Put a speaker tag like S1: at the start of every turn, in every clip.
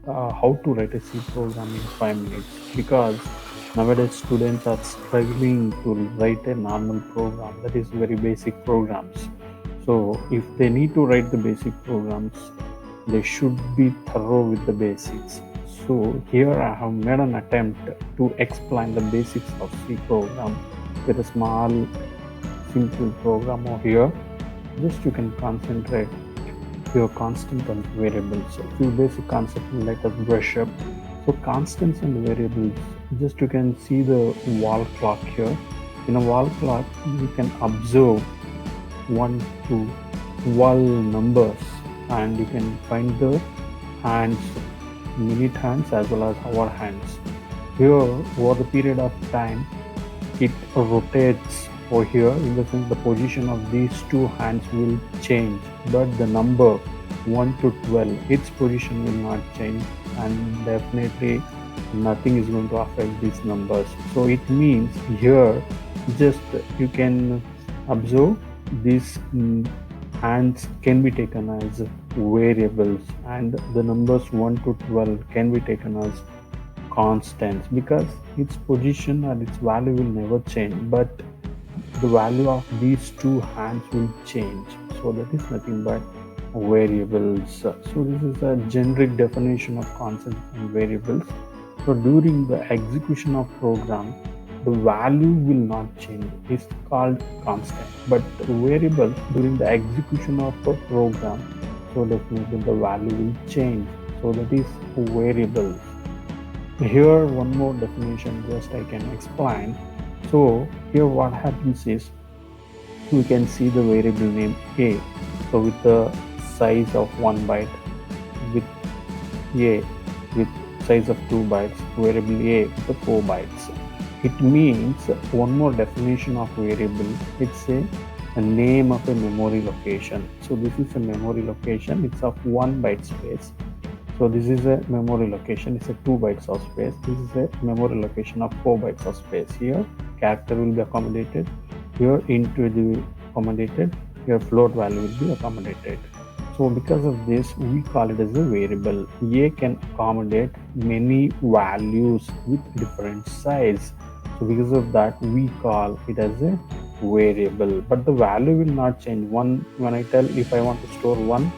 S1: how to write a C program in 5 minutes, because nowadays students are struggling to write a normal program, that is very basic programs. So if they need to write the basic programs, they should be thorough with the basics. So here I have made an attempt to explain the basics of C program with a small simple program over here. Just you can concentrate your constant and variables. A few basic concepts let us brush up. So constants and variables, just you can see the wall clock here. In a wall clock, you can observe 1 to 12 numbers, and you can find the hands, minute hands as well as hour hands. Here, over the period of time, it rotates over here, in the sense the position of these two hands will change, but the number 1 to 12, its position will not change, and definitely nothing is going to affect these numbers. So it means here, just you can observe these hands can be taken as variables, and the numbers 1 to 12 can be taken as constants, because its position and its value will never change, but the value of these two hands will change. So that is nothing but variables. So this is a generic definition of constants and variables. So during the execution of program, the value will not change. It's called constant. But variable during the execution of a program, so definitely the value will change. So that is variables. Here one more definition just I can explain. So here what happens is, we can see the variable name a. So with the size of 1 byte, with a with size of 2 bytes, variable a with the 4 bytes. It means, one more definition of variable, it's a name of a memory location. So this is a memory location, it's of 1 byte space. So this is a memory location, it's a 2 bytes of space. This is a memory location of 4 bytes of space. Here character will be accommodated, here int will be accommodated, here float value will be accommodated. So because of this, we call it as a variable. A can accommodate many values with different size. So because of that, we call it as a variable. But the value will not change. One, when I tell if I want to store 1,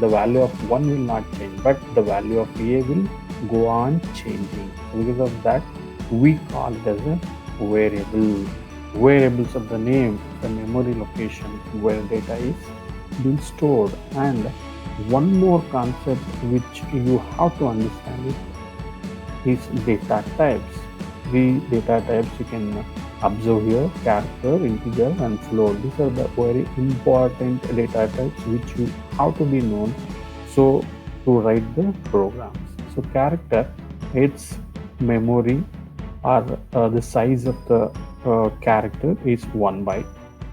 S1: the value of 1 will not change, but the value of a will go on changing. So because of that, we call it as a variable. Variables of the name, the memory location where data is being stored. And one more concept which you have to understand is data types. The data types you can observe here: character, integer, and float. These are the very important data types which you have to be known, so to write the programs. So character, its memory or the size of the character is 1 byte.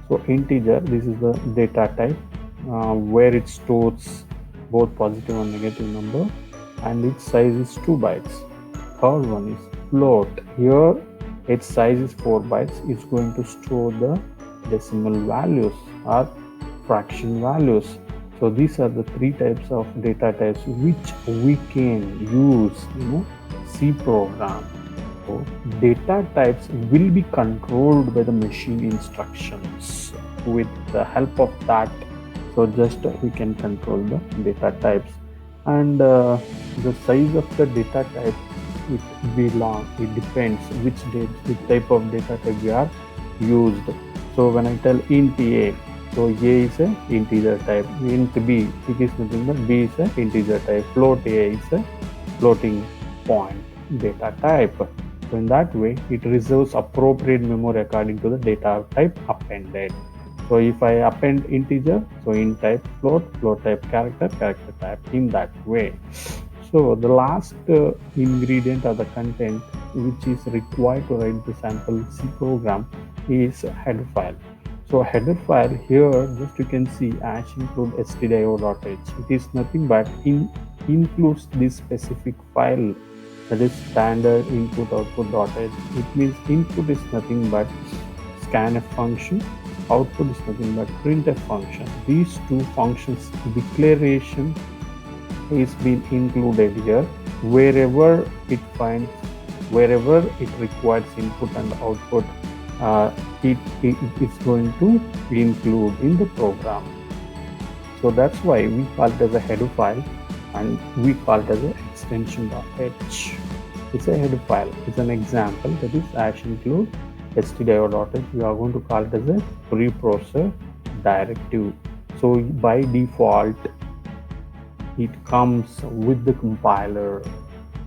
S1: So integer, this is the data type where it stores both positive and negative number, and its size is 2 bytes. Third one is float. Here its size is 4 bytes. It's going to store the decimal values or fraction values. So these are the 3 types of data types which we can use in a C program. So data types will be controlled by the machine instructions. With the help of that, so just we can control the data types, and the size of the data type, it depends which type of data type we are used. So when I tell int a, so a is a integer type, int b, it is nothing but b is a integer type, float a is a floating point data type. So in that way, it reserves appropriate memory according to the data type appended. So if I append integer, so int type float, float type character, character type, in that way. So the last ingredient or the content which is required to write the sample C program is header file. So header file here, just you can see # include stdio.h. It is nothing but includes this specific file, that is standard input output.h. It means input is nothing but scanf function, output is nothing but printf function. These two functions declaration is been included here. Wherever it finds, wherever it requires input and output, uh, it is going to include in the program. So that's why we call it as a header file, and we call it as an extension.h. It's a header file. It's an example, that is hash include stdio.h. We are going to call it as a preprocessor directive. So by default, it comes with the compiler.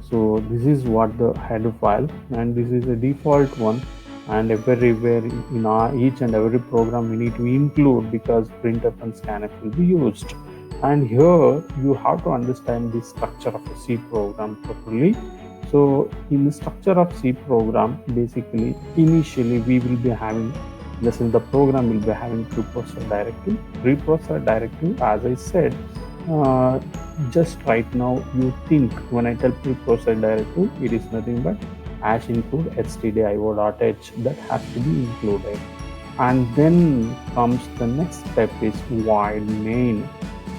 S1: So this is what the header file, and this is a default one, and everywhere in each and every program we need to include, because printf and scanf will be used. And here you have to understand the structure of a C program properly. So in the structure of C program, basically initially we will be having, listen, the program will be having preprocessor directive. Preprocessor directive, as I said, just right now you think when I tell preprocessor directive, it is nothing but hash include stdio.h, that has to be included. And then comes the next step is void main.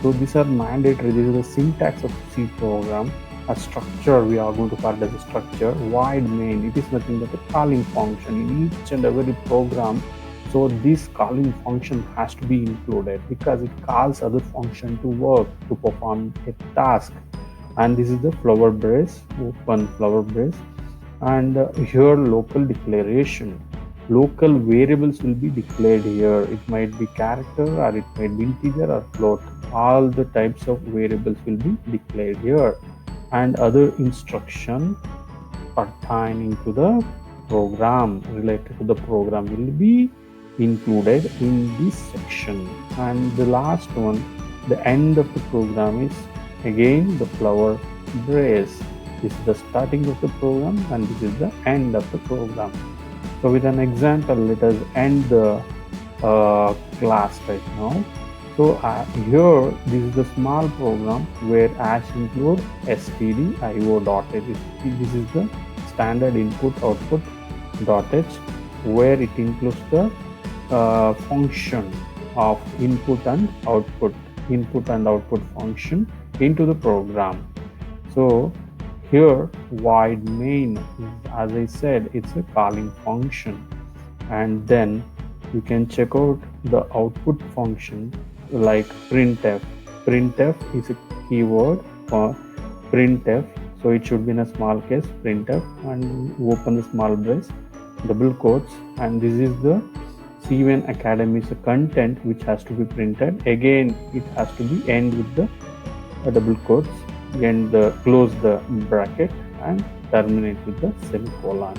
S1: So these are mandatory. This is the syntax of C program. A structure, we are going to call it as a structure. Void main, it is nothing but a calling function in each and every program. So this calling function has to be included, because it calls other function to work, to perform a task. And this is the flower brace, open flower brace. And here local declaration, local variables will be declared here. It might be character, or it might be integer or float. All the types of variables will be declared here. And other instruction pertaining to the program, related to the program, will be included in this section. And the last one, the end of the program, is again the flower brace. This is the starting of the program, and this is the end of the program. So with an example, let us end the class right now. So here, this is the small program where hash include stdio.h. This is the standard input output .h, where it includes the function of input and output function into the program. So here void main, as I said, it's a calling function. And then you can check out the output function like printf. Printf is a keyword for printf, so it should be in a small case, printf, and open the small brace, double quotes, and this is the C1 Academy's content which has to be printed. Again, it has to be end with the double quotes, and close the bracket, and terminate with the semicolon.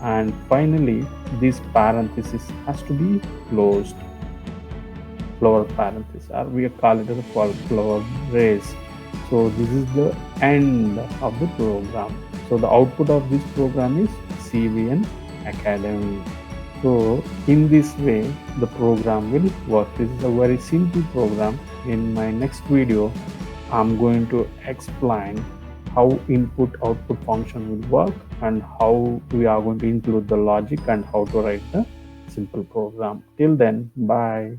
S1: And finally, this parenthesis has to be closed, flower parenthesis, or we call it as a flower brace. So this is the end of the program. So the output of this program is C1 Academy. So in this way the program will work. This is a very simple program. In my next video, I'm going to explain how input output function will work, and how we are going to include the logic, and how to write the simple program. Till then, bye.